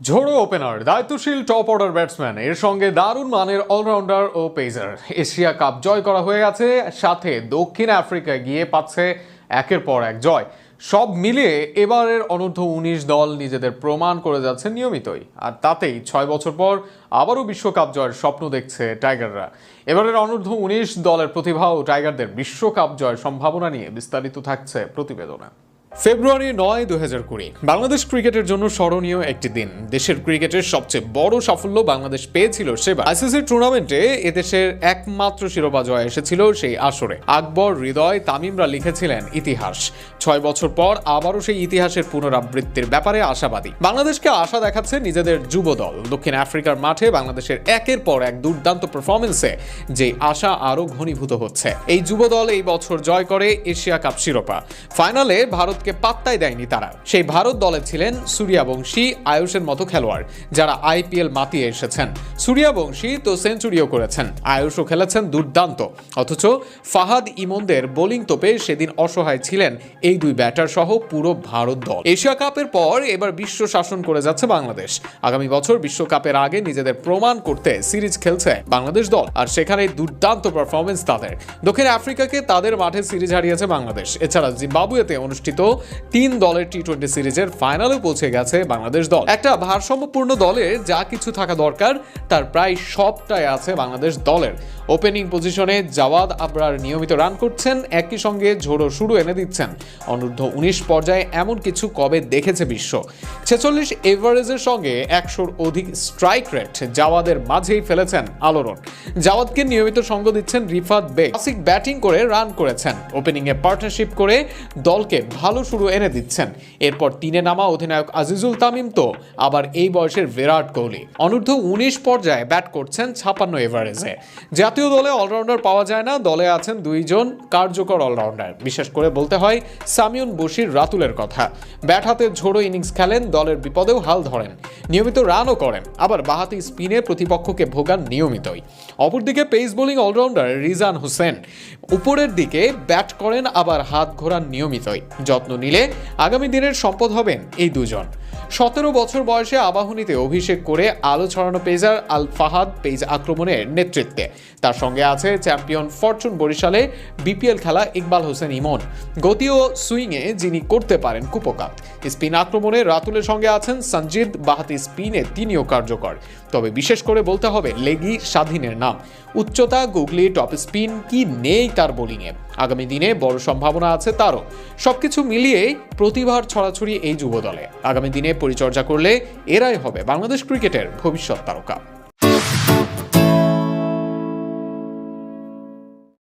ঝোড়ো ওপেনার, দায়িত্বশীল top order batsman, এর সঙ্গে দারুণ মানের অলরাউন্ডার ও পেসার। এশিয়া কাপ জয় করা হয়ে গেছে, সাথে দক্ষিণ আফ্রিকায় গিয়ে পাচ্ছে একের পর এক জয়। সব মিলিয়ে এবারের অনূর্ধ্ব-19 দল নিজেদের প্রমাণ করে যাচ্ছে নিয়মিতই, আর তাতেই 6 বছর পর আবারও বিশ্বকাপ জয়ের স্বপ্ন দেখছে টাইগাররা। এবারের অনূর্ধ্ব-19 দলের প্রতিভা ও টাইগারদের বিশ্বকাপ জয়ের সম্ভাবনা নিয়ে বিস্তারিত থাকছে প্রতিবেদনে। ফেব্রুয়ারি 9, 2020 বাংলাদেশ ক্রিকেটের জন্য স্মরণীয় একটি দিন। দেশের ক্রিকেটের সবচেয়ে বড় সাফল্য বাংলাদেশ পেয়েছিল সেবার। আইসিসি টুর্নামেন্টে এদেশের একমাত্র শিরোপা জয় এসেছিল সেই আসরে। আকবর, হৃদয়, তামিমরা লিখেছিলেন ইতিহাস। 6 বছর পর আবারও সেই ইতিহাসের পুনরাবৃত্তির ব্যাপারে আশাবাদী বাংলাদেশকে। আশা দেখাচ্ছে নিজেদের যুব দল। দক্ষিণ আফ্রিকার মাঠে বাংলাদেশের একের পর এক দুর্দান্ত পারফরমেন্সে যে আশা আরো ঘনীভূত হচ্ছে। এই যুব দল এই বছর জয় করে এশিয়া কাপ শিরোপা। ফাইনালে ভারত পাত্তাই দেয়নি তারা। সেই ভারত দলে ছিলেন সূর্যবংশী, আয়ুষের মতো খেলোয়াড়, যারা আইপিএল মাতিয়ে এসেছেন। সূর্যবংশী তো সেঞ্চুরিও করেছেন, আয়ুষও খেলেছেন দুর্দান্ত। অথচ ফাহাদ ইমনদের বোলিং তোপে সেদিন অসহায় ছিলেন এই দুই ব্যাটার সহ পুরো ভারত দল। এশিয়া কাপের পর এবার বিশ্ব শাসন করে যাচ্ছে বাংলাদেশ। আগামী বছর বিশ্বকাপের আগে নিজেদের প্রমাণ করতে সিরিজ খেলছে বাংলাদেশ দল, আর সেখানে দুর্দান্ত পারফরমেন্স তাদের। দক্ষিণ আফ্রিকাকে তাদের মাঠে সিরিজ হারিয়েছে বাংলাদেশ। এছাড়া জিম্বাবুয়েতে অনুষ্ঠিত 3 দলের টি-20 সিরিজের ফাইনালে পৌঁছে গেছে বাংলাদেশ দল। একটা ভারসাম্যপূর্ণ দলের যা কিছু থাকা দরকার তার প্রায় সবটাই আছে বাংলাদেশ দলের। ওপেনিং পজিশনে জাওয়াদ আবরার নিয়মিত রান করছেন, একই সঙ্গে ঝোড়ো শুরু এনে দিচ্ছেন। অনূর্ধ্ব-19 পর্যায়ে এমন কিছু কবে দেখেছে বিশ্ব? 46 এভারেজের সঙ্গে 100-র অধিক স্ট্রাইক রেট জাওয়াদের মাঝেই ফেলেছেন আলোড়ন। জাওয়াদকে নিয়মিত সঙ্গ দিচ্ছেন রিফাত বেগ। ক্লাসিক ব্যাটিং করে রান করেছেন, ওপেনিংয়ে পার্টনারশিপ করে দলকে ভালো শুরু এনে দিচ্ছেন। এরপর 3-এ নামা অধিনায়ক আজিজুল তামিম তো আবার এই বয়সের বিরাট কোহলি। অনূর্ধ্ব-19 পর্যায়ে ব্যাট করছেন 56 এভারেজে। জাতীয় দলে অলরাউন্ডার পাওয়া যায় না, দলে আছেন 2 জন কার্যকর অলরাউন্ডার। বিশেষ করে বলতে হয় সামিউন বশির রাতুলের কথা। ব্যাট হাতে ঝোড়ো ইনিংস খেলেন, দলের বিপদেও হাল ধরেন, নিয়মিত রানও করেন, আবার বাহাতি স্পিনে প্রতিপক্ষকে ভোগান নিয়মিতই। অপরদিকে pace bowling all rounder Rizan Hossain উপরের দিকে ব্যাট করেন, আবার হাত ঘোরান নিয়মিতই। যত্ন নিলে আগামী দিনের সম্পদ হবেন এই দুজন। 17 বছর বয়সে আবাহনীতে অভিষেক করে আলো ছড়ানো পেসার আল ফাহাদ পেস আক্রমণের নেতৃত্বে। তার সঙ্গে আছে চ্যাম্পিয়ন ফরচুন বরিশালে বিপিএল খেলা ইকবাল হোসেন ইমন। গতি ও সুইংয়ে যিনি করতে পারেন কুপকাত। স্পিন আক্রমণে রাতুলের সঙ্গে আছেন সঞ্জিদ, বাহাতি স্পিনে তিনিও কার্যকর। তবে বিশেষ করে বলতে হবে লেগি স্বাধীনের নাম। উচ্চতা, গুগলি, টপ স্পিন কি নেই তার বোলিংয়ে। আগামী দিনে বড় সম্ভাবনা আছে তারও। সবকিছু মিলিয়েই প্রতিভার ছড়াছড়ি এই যুব দলে। আগামী দিনে পরিচর্যা করলে এরাই হবে বাংলাদেশ ক্রিকেটের ভবিষ্যৎ তারকা।